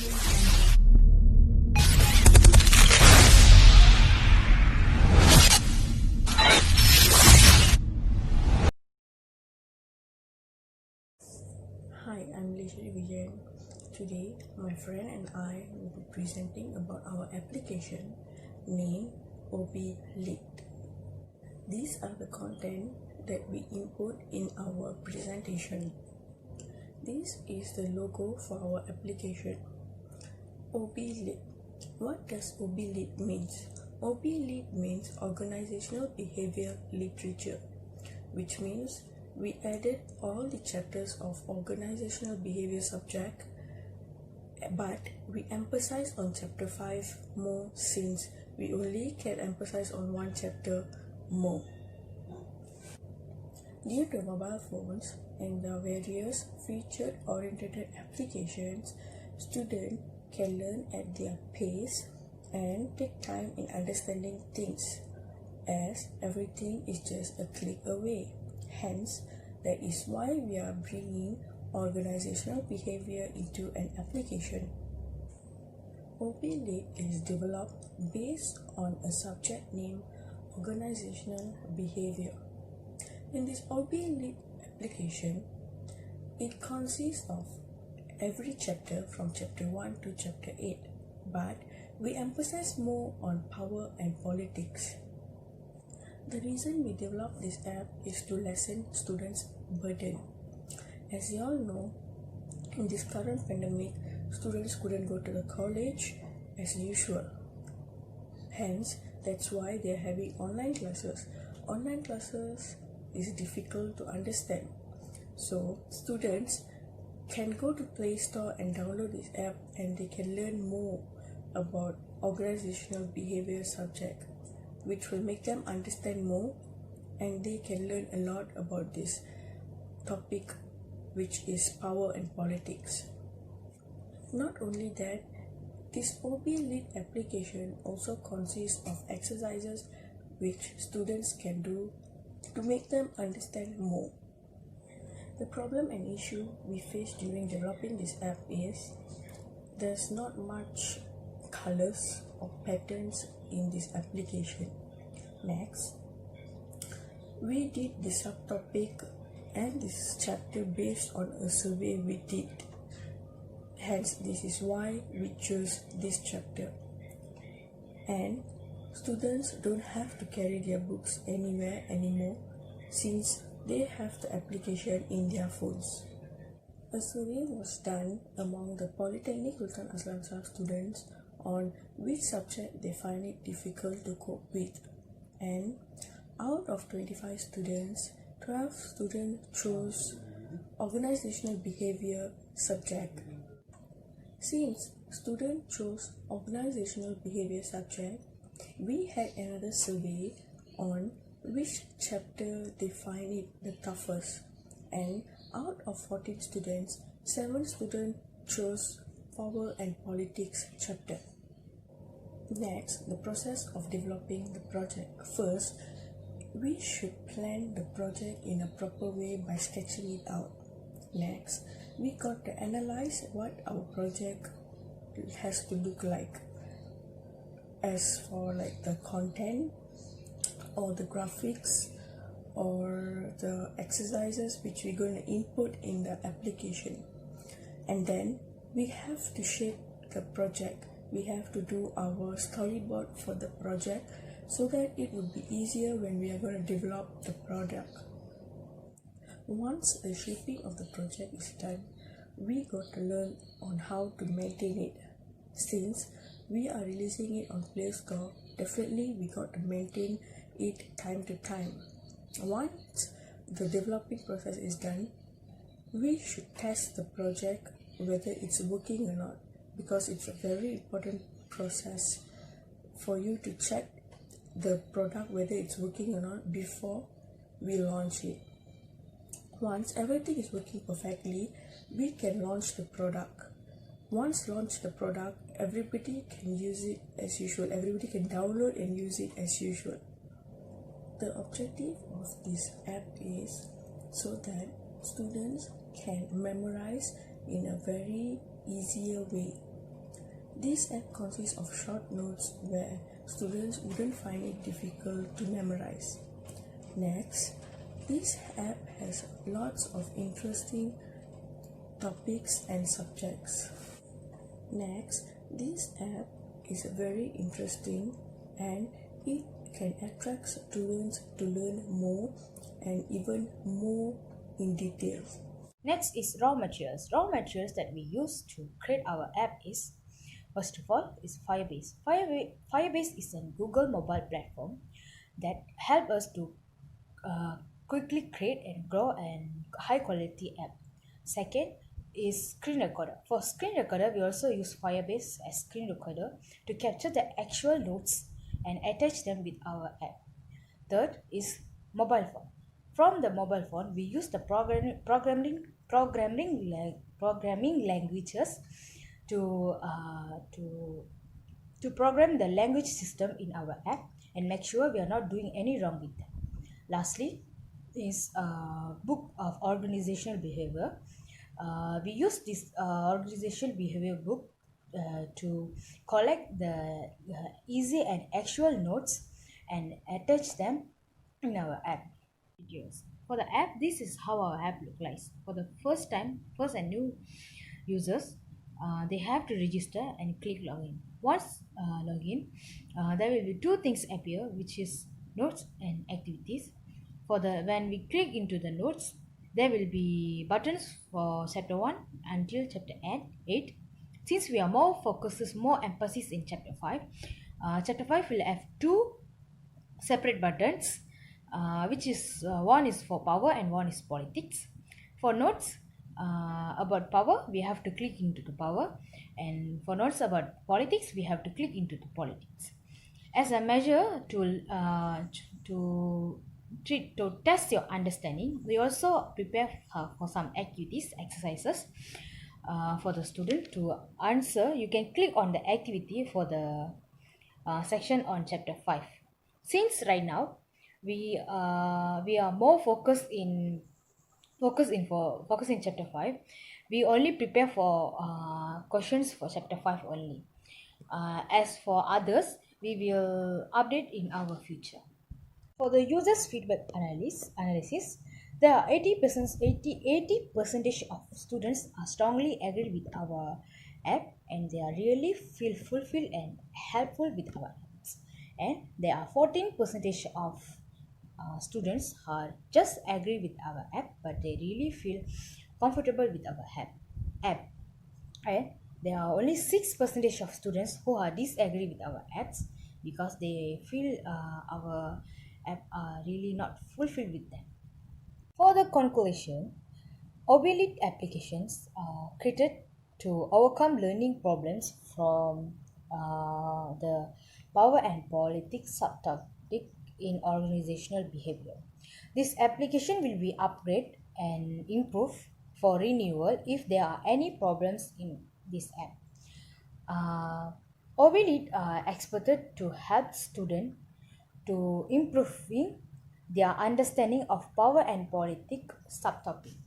Hi, I'm Lishri Vijayan. Today, my friend and I will be presenting about our application named OB Lit. These are the content that we input in our presentation. This is the logo for our application. OB Lit. What does OB Lit means? OB Lit means Organizational Behavior Literature, which means we added all the chapters of organizational behavior subject, but we emphasize on chapter 5 more since we only can emphasize on one chapter more. Due to mobile phones and the various feature-oriented applications, students can learn at their pace and take time in understanding things, as everything is just a click away. Hence, that is why we are bringing organizational behavior into an application. OB Lit is developed based on a subject named Organizational Behavior. In this OB Lit application, it consists of every chapter from chapter 1 to chapter 8, but we emphasize more on power and politics. The reason we developed this app is to lessen students' burden. As you all know, in this current pandemic, students couldn't go to the college as usual. Hence, that's why they're having online classes. Online classes is difficult to understand. So, students can go to Play Store and download this app, and they can learn more about organizational behavior subject, which will make them understand more, and they can learn a lot about this topic, which is power and politics. Not only that, this OB Lit application also consists of exercises which students can do to make them understand more. The problem and issue we face during developing this app is there's not much colors or patterns in this application. Next, we did the subtopic and this chapter based on a survey we did. Hence, this is why we chose this chapter. And students don't have to carry their books anywhere anymore since they have the application in their phones. A survey was done among the Polytechnic Sultan Azlan Shah students on which subject they find it difficult to cope with, and out of 25 students, 12 students chose organizational behavior subject. Since students chose organizational behavior subject, we had another survey on which chapter they find it the toughest, and out of 14 students, 7 students chose power and politics chapter. Next, the process of developing the project. First, we should plan the project in a proper way by sketching it out. Next, we got to analyze what our project has to look like. As for like the content or the graphics or the exercises which we're going to input in the application. And then we have to shape the project. We have to do our storyboard for the project so that it will be easier when we are going to develop the product. Once the shaping of the project is done, we got to learn on how to maintain it. Since we are releasing it on Play Store, definitely we got to maintain it time to time. Once the developing process is done, we should test the project whether it's working or not, because it's a very important process for you to check the product whether it's working or not before we launch it. Once everything is working perfectly, we can launch the product. Once launched the product, everybody can use it as usual. Everybody can download and use it as usual. The objective of this app is so that students can memorize in a very easier way. This app consists of short notes where students wouldn't find it difficult to memorize. Next, this app has lots of interesting topics and subjects. Next, this app is very interesting and it can attract students to learn more and even more in detail. Next is raw materials. Raw materials that we use to create our app is, first of all, is Firebase. Firebase is a Google mobile platform that help us to quickly create and grow a high quality app. Second is screen recorder. For screen recorder, we also use Firebase as screen recorder to capture the actual notes and attach them with our app. Third is mobile phone. From the mobile phone, we use the programming languages to program the language system in our app and make sure we are not doing any wrong with them. Lastly, is a book of organizational behavior. We use this organizational behavior book to collect the easy and actual notes and attach them in our app videos. For the app, this is how our app looks like. For the first and new users, they have to register and click login. Once login, there will be two things appear, which is notes and activities. When we click into the notes, there will be buttons for chapter 1 until chapter 8. Since we are more emphasis in chapter 5, chapter 5 will have two separate buttons, which is one is for power and one is politics. For notes about power, we have to click into the power, and for notes about politics, we have to click into the politics. As a measure to test your understanding, we also prepare for some activities, exercises for the student to answer. You can click on the activity for the section on chapter 5. Since right now we are more focused in chapter 5, we only prepare for questions for chapter 5 only. As for others, we will update in our future. For the users feedback analysis, there are 80 percentage of students are strongly agree with our app, and they are really feel fulfilled and helpful with our apps. And there are 14 percentage of students are just agree with our app, but they really feel comfortable with our app. And there are only 6% of students who are disagree with our apps because they feel our app are really not fulfilled with them. For the conclusion, obsolete applications are created to overcome learning problems from the power and politics subtopic in organizational behavior. This application will be upgraded and improved for renewal if there are any problems in this app. OBLEAD are expected to help students to improving their understanding of power and politics subtopic.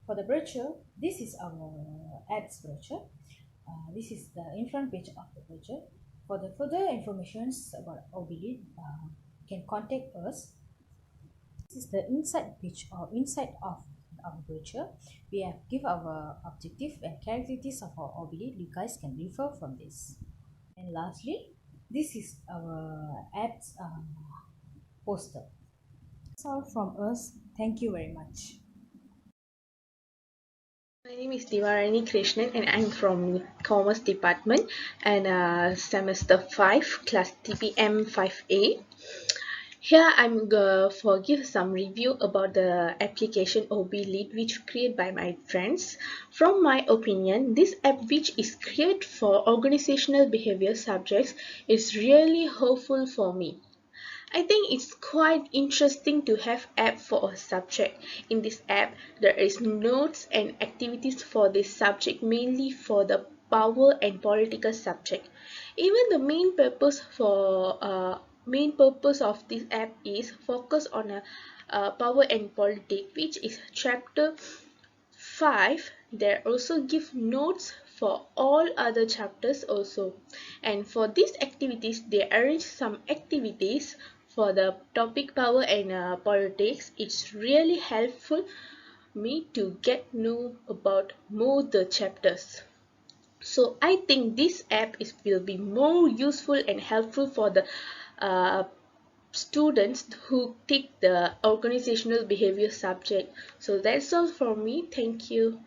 For the brochure, this is our ads brochure. This is the in front page of the brochure. For the further informations about OBLEAD, you can contact us. This is the inside page or inside of our brochure. We have give our objective and characteristics of our OBLEAD. You guys can refer from this. And lastly, this is our ads poster. That's all from us. Thank you very much. My name is Divarani Krishnan and I'm from Commerce Department and semester 5, class TPM 5A. Here I'm for give some review about the application OBLEAD which created by my friends. From my opinion, this app which is created for organizational behavior subjects is really helpful for me. I think it's quite interesting to have app for a subject. In this app, there is notes and activities for this subject, mainly for the power and political subject. Even the main purpose of this app is focus on power and politics, which is chapter 5. There also give notes for all other chapters also. And for these activities, they arrange some activities for the topic power and politics. It's really helpful me to get know about more the chapters. So I think this app will be more useful and helpful for the uh, students who take the organizational behavior subject. So that's all from me. Thank you.